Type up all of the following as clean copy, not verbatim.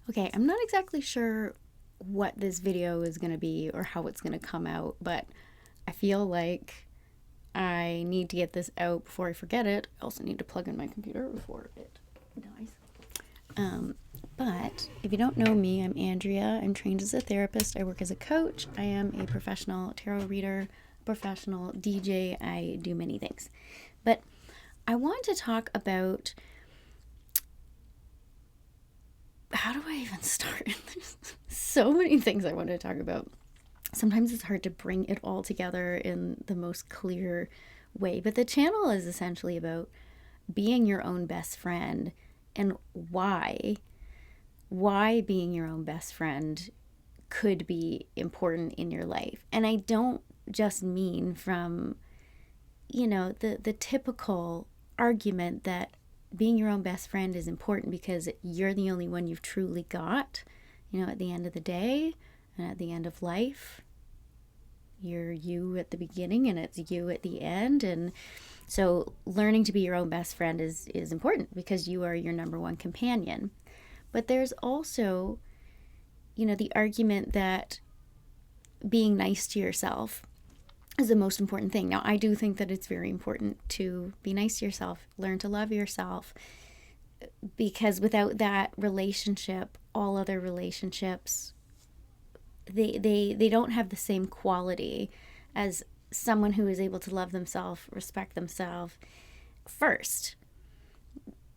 Okay, I'm not exactly sure what this video is going to be or how it's going to come out, but I feel like I need to get this out before I forget it. I also need to plug in my computer before it dies. Um, but if you don't know me, I'm Andrea. I'm trained as a therapist. I work as a coach. I am a professional tarot reader, professional DJ. I do many things. But I want to talk about, how do I even start? There's so many things I want to talk about. Sometimes it's hard to bring it all together in the most clear way. But the channel is essentially about being your own best friend and why being your own best friend could be important in your life. And I don't just mean from, the typical argument that being your own best friend is important because you're the only one you've truly got, at the end of the day and at the end of life. You're you at the beginning and it's you at the end. And so learning to be your own best friend is important because you are your number one companion. But there's also, the argument that being nice to yourself is the most important thing. Now, I do think that it's very important to be nice to yourself, learn to love yourself, because without that relationship, all other relationships, they don't have the same quality as someone who is able to love themselves, respect themselves first.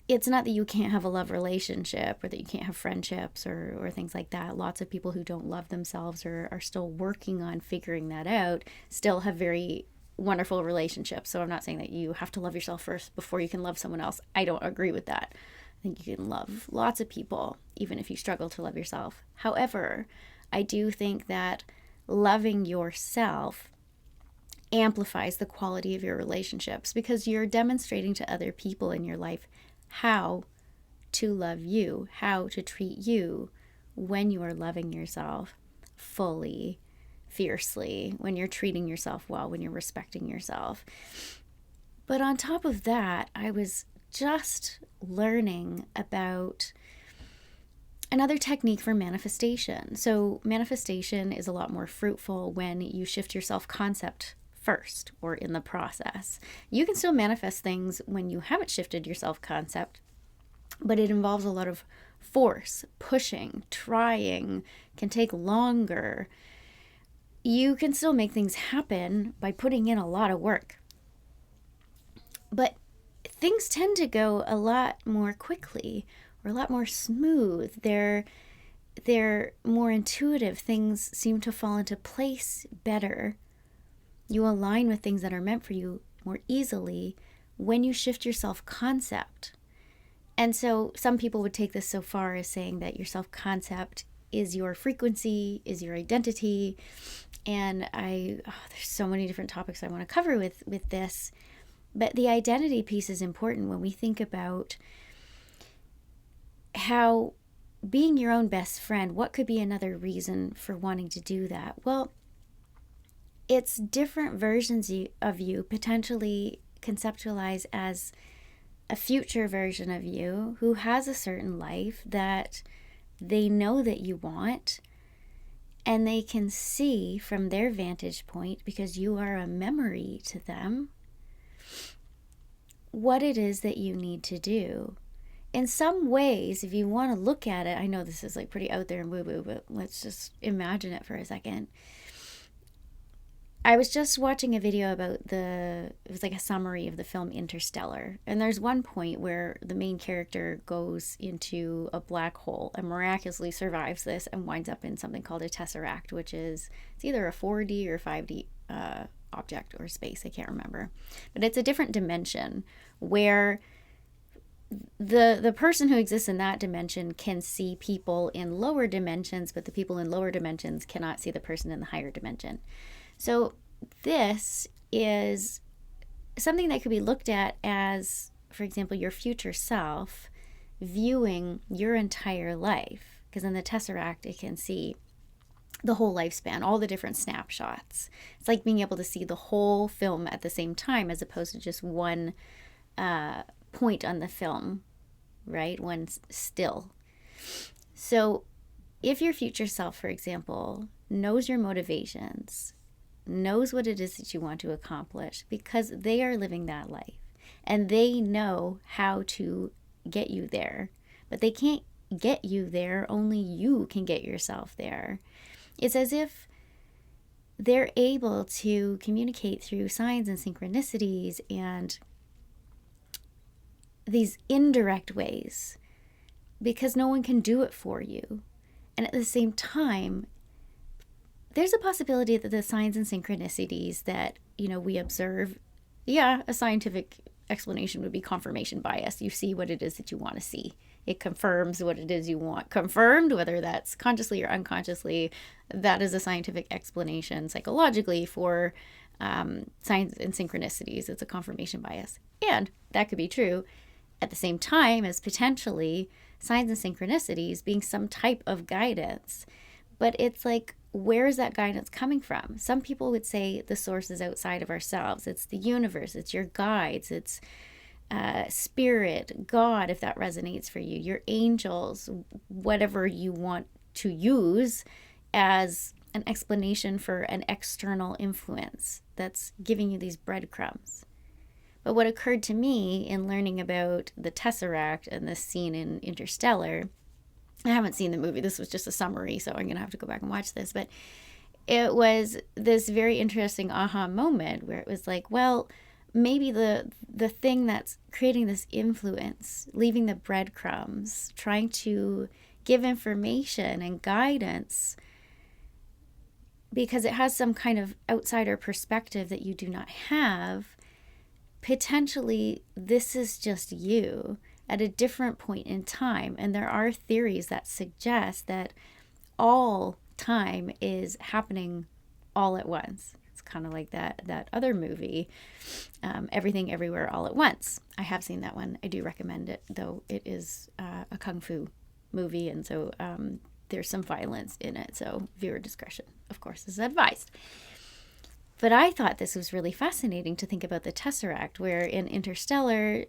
It's not that you can't have a love relationship or that you can't have friendships or things like that. Lots of people who don't love themselves or are still working on figuring that out still have very wonderful relationships. So I'm not saying that you have to love yourself first before you can love someone else. I don't agree with that. I think you can love lots of people, even if you struggle to love yourself. However, I do think that loving yourself amplifies the quality of your relationships because you're demonstrating to other people in your life how to love you, how to treat you when you are loving yourself fully, fiercely, when you're treating yourself well, when you're respecting yourself. But on top of that, I was just learning about another technique for manifestation. So manifestation is a lot more fruitful when you shift your self-concept first or in the process. You can still manifest things when you haven't shifted your self-concept, but it involves a lot of force, pushing, trying, can take longer. You can still make things happen by putting in a lot of work. But things tend to go a lot more quickly or a lot more smooth. They're more intuitive. Things seem to fall into place better. You align with things that are meant for you more easily when you shift your self-concept. And so some people would take this so far as saying that your self-concept is your frequency, is your identity. And there's so many different topics I want to cover with this. But the identity piece is important when we think about how being your own best friend, what could be another reason for wanting to do that? Well, it's different versions of you potentially conceptualized as a future version of you who has a certain life that they know that you want, and they can see from their vantage point, because you are a memory to them, what it is that you need to do. In some ways, if you want to look at it, I know this is like pretty out there and woo-woo, but let's just imagine it for a second. I was just watching a video about it was like a summary of the film Interstellar. And there's one point where the main character goes into a black hole and miraculously survives this and winds up in something called a tesseract, which is, it's either a 4D or 5D object or space, I can't remember. But it's a different dimension where the person who exists in that dimension can see people in lower dimensions, but the people in lower dimensions cannot see the person in the higher dimension. So this is something that could be looked at as, for example, your future self viewing your entire life. Because in the Tesseract, it can see the whole lifespan, all the different snapshots. It's like being able to see the whole film at the same time as opposed to just one point on the film, right? One still. So if your future self, for example, knows your motivations, knows what it is that you want to accomplish, because they are living that life and they know how to get you there, but they can't get you there, only you can get yourself there. It's as if they're able to communicate through signs and synchronicities and these indirect ways, because no one can do it for you. And at the same time, there's a possibility that the signs and synchronicities that, we observe, a scientific explanation would be confirmation bias. You see what it is that you want to see. It confirms what it is you want confirmed, whether that's consciously or unconsciously. That is a scientific explanation psychologically for signs and synchronicities. It's a confirmation bias. And that could be true at the same time as potentially signs and synchronicities being some type of guidance. But it's like, where is that guidance coming from? Some people would say the source is outside of ourselves. It's the universe, it's your guides, it's spirit, God, if that resonates for you, your angels, whatever you want to use as an explanation for an external influence that's giving you these breadcrumbs. But what occurred to me in learning about the Tesseract and this scene in Interstellar, I haven't seen the movie, this was just a summary, so I'm going to have to go back and watch this, but it was this very interesting aha moment where it was like, well, maybe the thing that's creating this influence, leaving the breadcrumbs, trying to give information and guidance because it has some kind of outsider perspective that you do not have, potentially this is just you at a different point in time. And there are theories that suggest that all time is happening all at once. It's kind of like that other movie, Everything Everywhere All at Once. I have seen that one. I do recommend it, though it is a kung fu movie, and so there's some violence in it. So viewer discretion, of course, is advised. But I thought this was really fascinating to think about the Tesseract, where in Interstellar,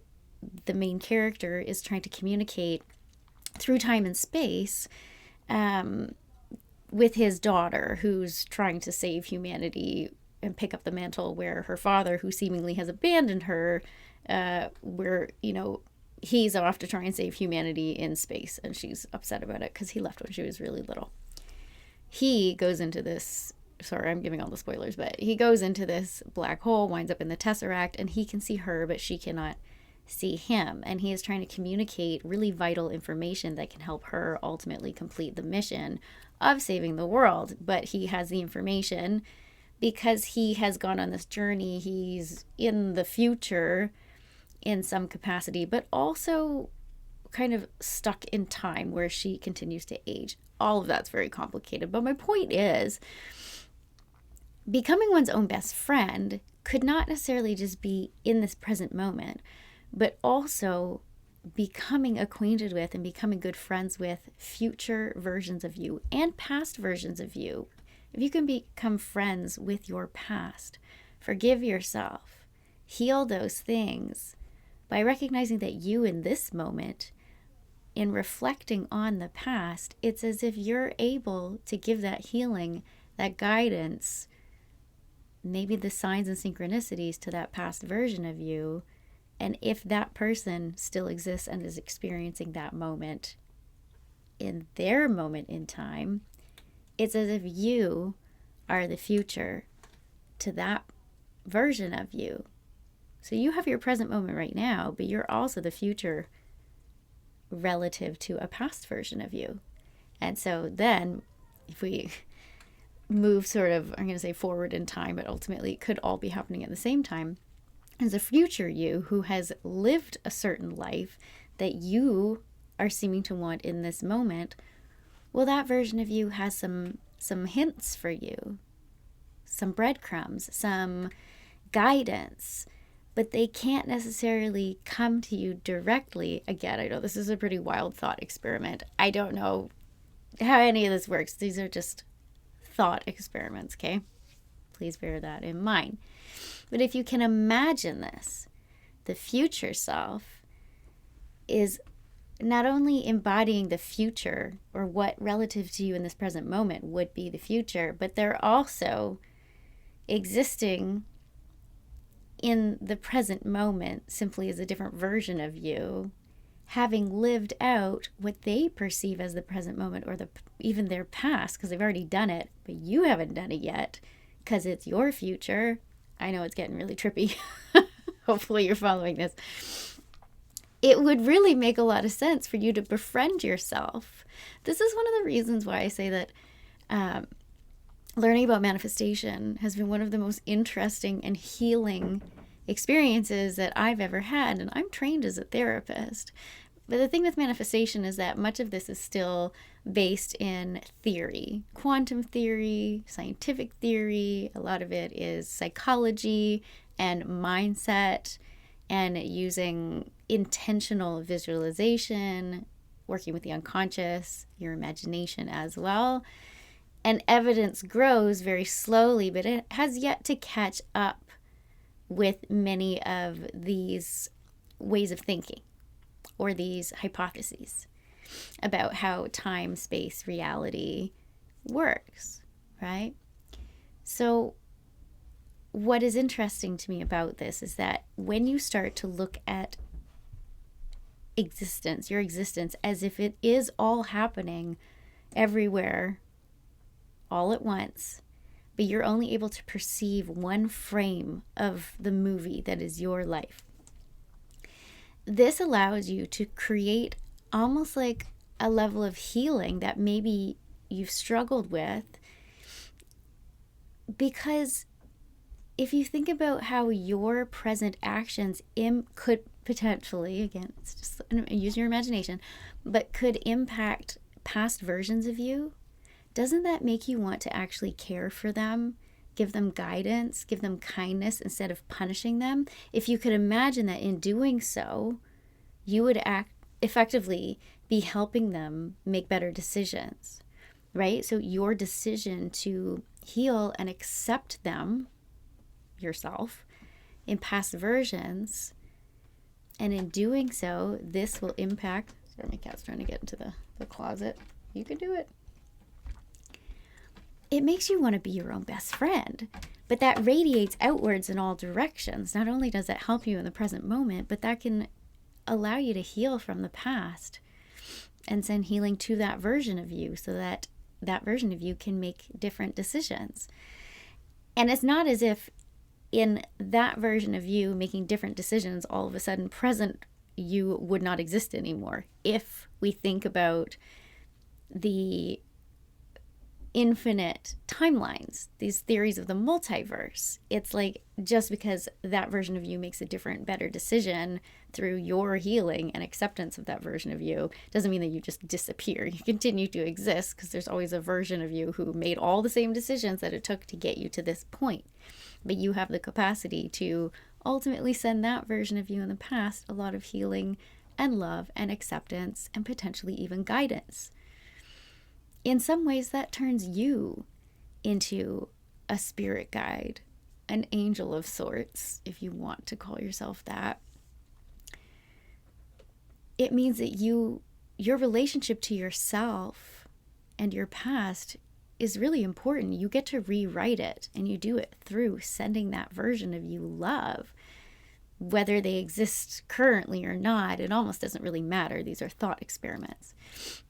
the main character is trying to communicate through time and space with his daughter, who's trying to save humanity and pick up the mantle where her father, who seemingly has abandoned her, he's off to try and save humanity in space, and she's upset about it because he left when she was really little. He goes into this, sorry, I'm giving all the spoilers, but he goes into this black hole, winds up in the Tesseract, and he can see her, but she cannot see him. And he is trying to communicate really vital information that can help her ultimately complete the mission of saving the world. But he has the information because he has gone on this journey. He's in the future in some capacity, but also kind of stuck in time where she continues to age. All of that's very complicated. But my point is, becoming one's own best friend could not necessarily just be in this present moment, but also becoming acquainted with and becoming good friends with future versions of you and past versions of you. If you can become friends with your past, forgive yourself, heal those things by recognizing that you in this moment, in reflecting on the past, it's as if you're able to give that healing, that guidance, maybe the signs and synchronicities to that past version of you. And if that person still exists and is experiencing that moment in their moment in time, it's as if you are the future to that version of you. So you have your present moment right now, but you're also the future relative to a past version of you. And so then if we move sort of, I'm going to say forward in time, but ultimately it could all be happening at the same time, as a future you who has lived a certain life that you are seeming to want in this moment, well, that version of you has some hints for you, some breadcrumbs, some guidance, but they can't necessarily come to you directly. Again, I know this is a pretty wild thought experiment. I don't know how any of this works. These are just thought experiments, okay? Please bear that in mind. But if you can imagine this, the future self is not only embodying the future or what relative to you in this present moment would be the future, but they're also existing in the present moment simply as a different version of you, having lived out what they perceive as the present moment or even their past, because they've already done it, but you haven't done it yet because it's your future. I know it's getting really trippy. Hopefully you're following this. It would really make a lot of sense for you to befriend yourself. This is one of the reasons why I say that learning about manifestation has been one of the most interesting and healing experiences that I've ever had. And I'm trained as a therapist. But the thing with manifestation is that much of this is still based in theory, quantum theory, scientific theory. A lot of it is psychology and mindset and using intentional visualization, working with the unconscious, your imagination as well. And evidence grows very slowly, but it has yet to catch up with many of these ways of thinking or these hypotheses about how time, space, reality works, right? So what is interesting to me about this is that when you start to look at existence, your existence, as if it is all happening everywhere all at once, but you're only able to perceive one frame of the movie that is your life. This allows you to create almost like a level of healing that maybe you've struggled with, because if you think about how your present actions could potentially, again, it's just use your imagination, but could impact past versions of you, doesn't that make you want to actually care for them, give them guidance, give them kindness instead of punishing them? If you could imagine that in doing so, you would effectively be helping them make better decisions, right? So your decision to heal and accept them, yourself, in past versions, and in doing so, this will impact... Sorry, my cat's trying to get into the closet. You can do it. It makes you want to be your own best friend, but that radiates outwards in all directions. Not only does that help you in the present moment, but that can allow you to heal from the past and send healing to that version of you so that that version of you can make different decisions. And it's not as if in that version of you making different decisions, all of a sudden present you would not exist anymore. If we think about the infinite timelines, these theories of the multiverse, it's like just because that version of you makes a different, better decision through your healing and acceptance of that version of you doesn't mean that you just disappear. You continue to exist because there's always a version of you who made all the same decisions that it took to get you to this point. But you have the capacity to ultimately send that version of you in the past a lot of healing and love and acceptance and potentially even guidance. In some ways, that turns you into a spirit guide, an angel of sorts, if you want to call yourself that. It means that your relationship to yourself and your past is really important. You get to rewrite it, and you do it through sending that version of you love. Whether they exist currently or not, it almost doesn't really matter. These are thought experiments.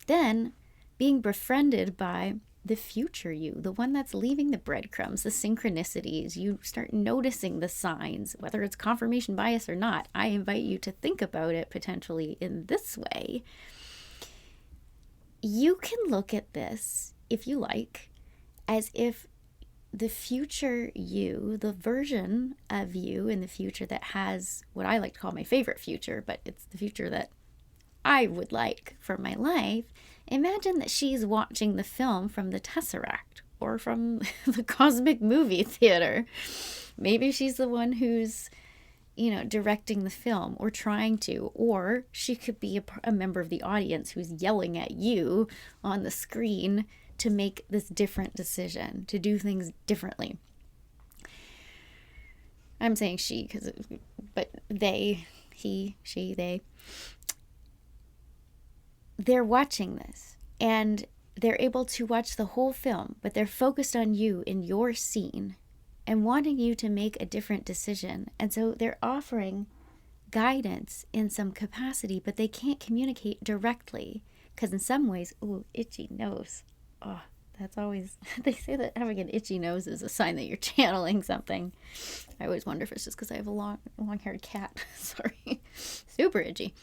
Then, being befriended by the future you, the one that's leaving the breadcrumbs, the synchronicities, you start noticing the signs, whether it's confirmation bias or not. I invite you to think about it potentially in this way. You can look at this, if you like, as if the future you, the version of you in the future that has what I like to call my favorite future, but it's the future that I would like for my life. Imagine that she's watching the film from the Tesseract or from the Cosmic Movie Theater. Maybe she's the one who's, directing the film or trying to, or she could be a member of the audience who's yelling at you on the screen to make this different decision, to do things differently. I'm saying she, but they, he, she, they. they're watching this and they're able to watch the whole film, but they're focused on you in your scene and wanting you to make a different decision. And so they're offering guidance in some capacity, but they can't communicate directly because in some ways, ooh, itchy nose. Oh, that's always, they say that having an itchy nose is a sign that you're channeling something. I always wonder if it's just because I have a long-haired cat. Sorry. Super itchy.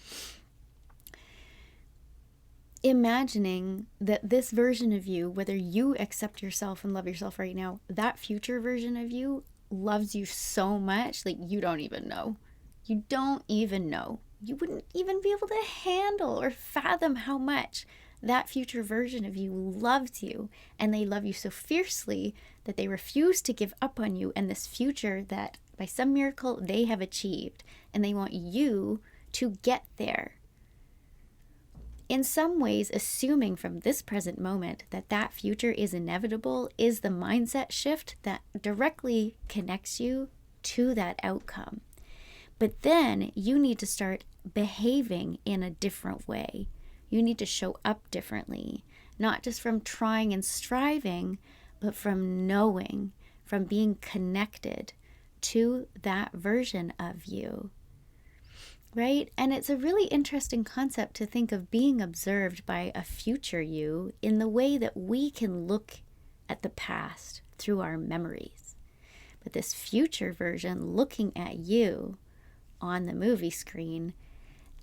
Imagining that this version of you, whether you accept yourself and love yourself right now, that future version of you loves you so much, like you don't even know. You don't even know. You wouldn't even be able to handle or fathom how much that future version of you loves you. And they love you so fiercely that they refuse to give up on you and this future that by some miracle they have achieved. And they want you to get there. In some ways, assuming from this present moment that that future is inevitable is the mindset shift that directly connects you to that outcome. But then you need to start behaving in a different way. You need to show up differently, not just from trying and striving, but from knowing, from being connected to that version of you. Right? And it's a really interesting concept to think of being observed by a future you in the way that we can look at the past through our memories. But this future version looking at you on the movie screen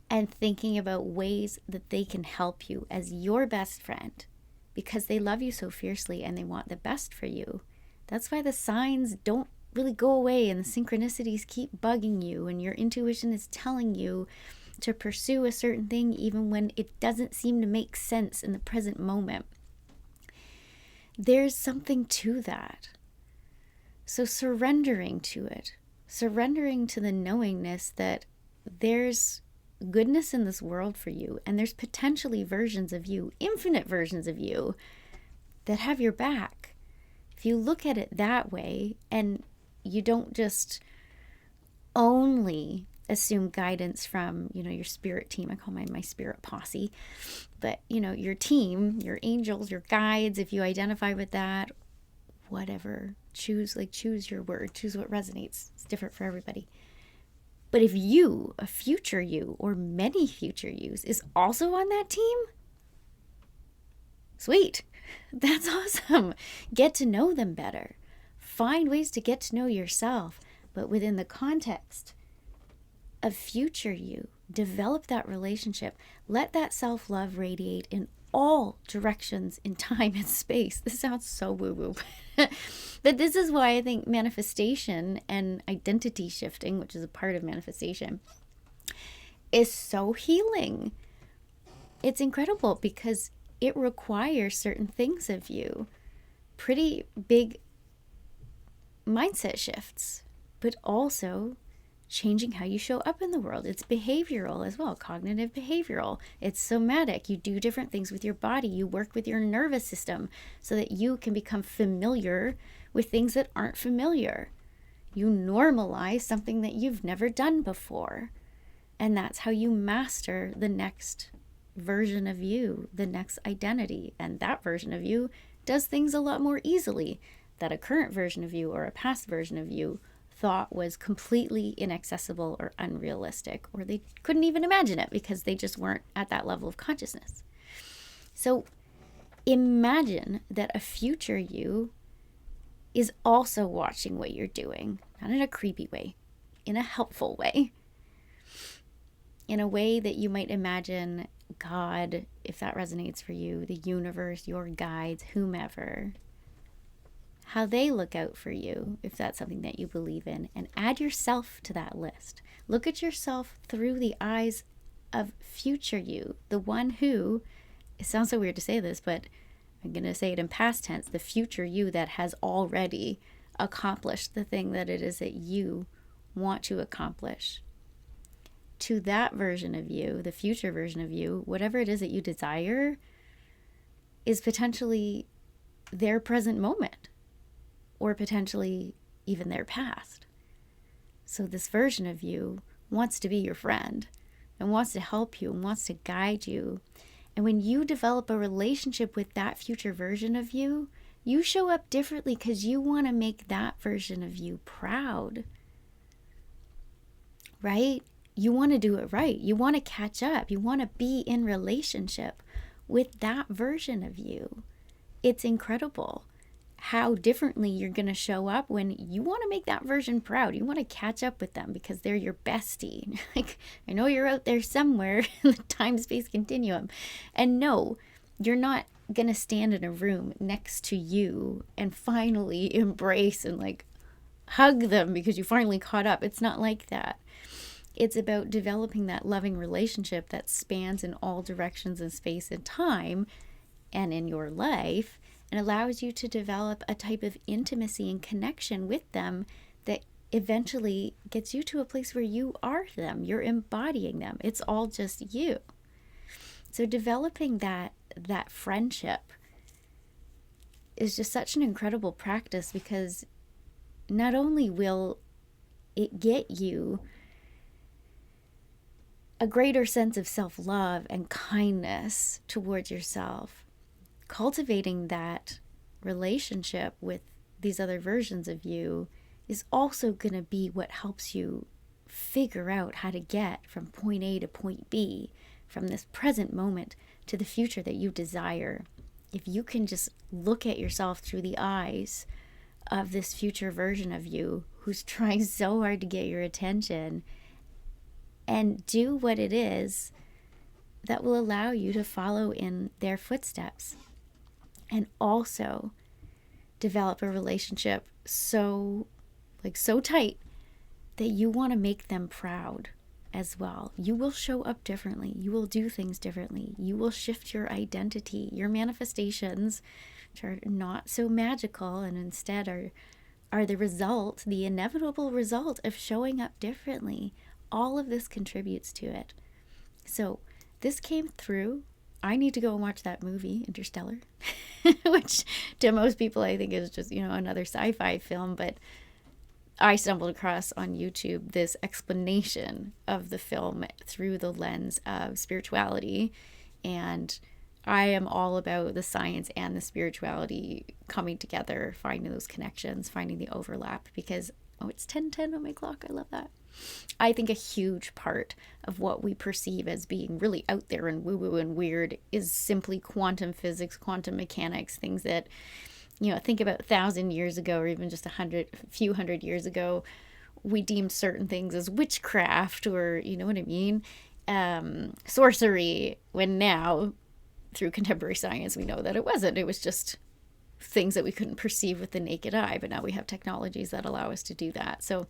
and thinking about ways that they can help you as your best friend because they love you so fiercely and they want the best for you. That's why the signs don't really go away and the synchronicities keep bugging you and your intuition is telling you to pursue a certain thing even when it doesn't seem to make sense in the present moment. There's something to that. So surrendering to it, surrendering to the knowingness that there's goodness in this world for you and there's potentially versions of you, infinite versions of you that have your back. If you look at it that way and you don't just only assume guidance from, your spirit team. I call mine my spirit posse. But, your team, your angels, your guides, if you identify with that, whatever. Choose your word. Choose what resonates. It's different for everybody. But if you, a future you, or many future yous, is also on that team, sweet. That's awesome. Get to know them better. Find ways to get to know yourself, but within the context of future you. Develop that relationship. Let that self-love radiate in all directions in time and space. This sounds so woo-woo. But this is why I think manifestation and identity shifting, which is a part of manifestation, is so healing. It's incredible because it requires certain things of you. Pretty big mindset shifts, but also changing how you show up in the world. It's behavioral as well, cognitive behavioral. It's somatic. You do different things with your body. You work with your nervous system so that you can become familiar with things that aren't familiar. You normalize something that you've never done before. And that's how you master the next version of you, the next identity. And that version of you does things a lot more easily that a current version of you or a past version of you thought was completely inaccessible or unrealistic, or they couldn't even imagine it because they just weren't at that level of consciousness. So imagine that a future you is also watching what you're doing, not in a creepy way, in a helpful way, in a way that you might imagine God, if that resonates for you, the universe, your guides, whomever, how they look out for you, if that's something that you believe in, and add yourself to that list. Look at yourself through the eyes of future you, the one who, it sounds so weird to say this, but I'm going to say it in past tense, the future you that has already accomplished the thing that it is that you want to accomplish. To that version of you, the future version of you, whatever it is that you desire, is potentially their present moment, or potentially even their past. So this version of you wants to be your friend and wants to help you and wants to guide you And when you develop a relationship with that future version of you, you show up differently because you want to make that version of you proud, right? You want to do it right. You want to catch up. You want to be in relationship with that version of you. It's incredible how differently you're going to show up when you want to make that version proud. You want to catch up with them because they're your bestie. Like, I know you're out there somewhere in the time-space continuum. And no, you're not going to stand in a room next to you and finally embrace and like hug them because you finally caught up. It's not like that. It's about developing that loving relationship that spans in all directions in space and time and in your life, and allows you to develop a type of intimacy and connection with them that eventually gets you to a place where you are them. You're embodying them. It's all just you. So developing that friendship is just such an incredible practice, because not only will it get you a greater sense of self-love and kindness towards yourself, cultivating that relationship with these other versions of you is also going to be what helps you figure out how to get from point A to point B, from this present moment to the future that you desire. If you can just look at yourself through the eyes of this future version of you who's trying so hard to get your attention, and do what it is that will allow you to follow in their footsteps. And also develop a relationship so tight that you want to make them proud as well. You will show up differently. You will do things differently. You will shift your identity. Your manifestations, which are not so magical and instead are the result, the inevitable result of showing up differently. All of this contributes to it. So this came through. I need to go and watch that movie, Interstellar, which to most people I think is just, another sci-fi film. But I stumbled across on YouTube this explanation of the film through the lens of spirituality. And I am all about the science and the spirituality coming together, finding those connections, finding the overlap, because, it's 10:10 on my clock. I love that. I think a huge part of what we perceive as being really out there and woo-woo and weird is simply quantum physics, quantum mechanics, things that, think about 1,000 years ago, or even just a few hundred years ago, we deemed certain things as witchcraft, or, you know what I mean, sorcery, when now, through contemporary science, we know that it wasn't. It was just things that we couldn't perceive with the naked eye, but now we have technologies that allow us to do that. So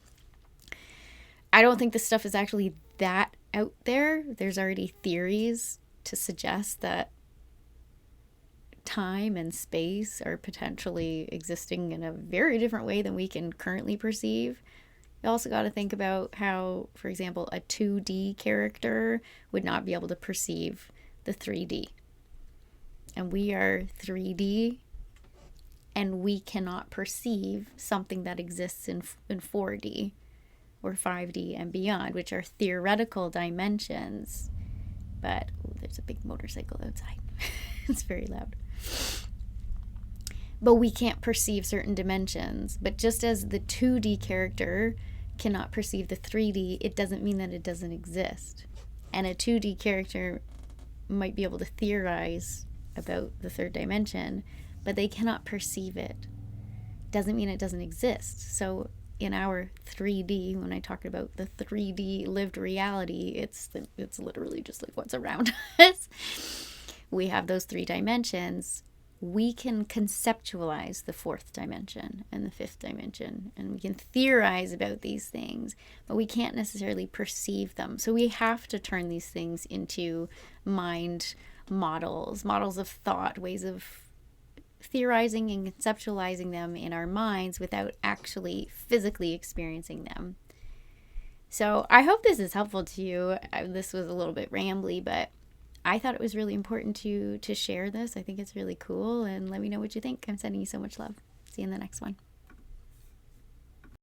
I don't think this stuff is actually that out there. There's already theories to suggest that time and space are potentially existing in a very different way than we can currently perceive. You also got to think about how, for example, a 2D character would not be able to perceive the 3D. And we are 3D, and we cannot perceive something that exists in 4D. Or 5D and beyond, which are theoretical dimensions. But there's a big motorcycle outside. It's very loud. But we can't perceive certain dimensions. But just as the 2D character cannot perceive the 3D, it doesn't mean that it doesn't exist. And a 2D character might be able to theorize about the third dimension, but they cannot perceive it. Doesn't mean it doesn't exist. So in our 3D, when I talk about the 3D lived reality, it's literally just like what's around us. We have those 3 dimensions. We can conceptualize the 4th dimension and the 5th dimension, and we can theorize about these things, but we can't necessarily perceive them. So we have to turn these things into mind models of thought, ways of theorizing and conceptualizing them in our minds without actually physically experiencing them. So I hope this is helpful to you. This was a little bit rambly, but I thought it was really important to share this. I think it's really cool, and let me know what you think. I'm sending you so much love. See you in the next one.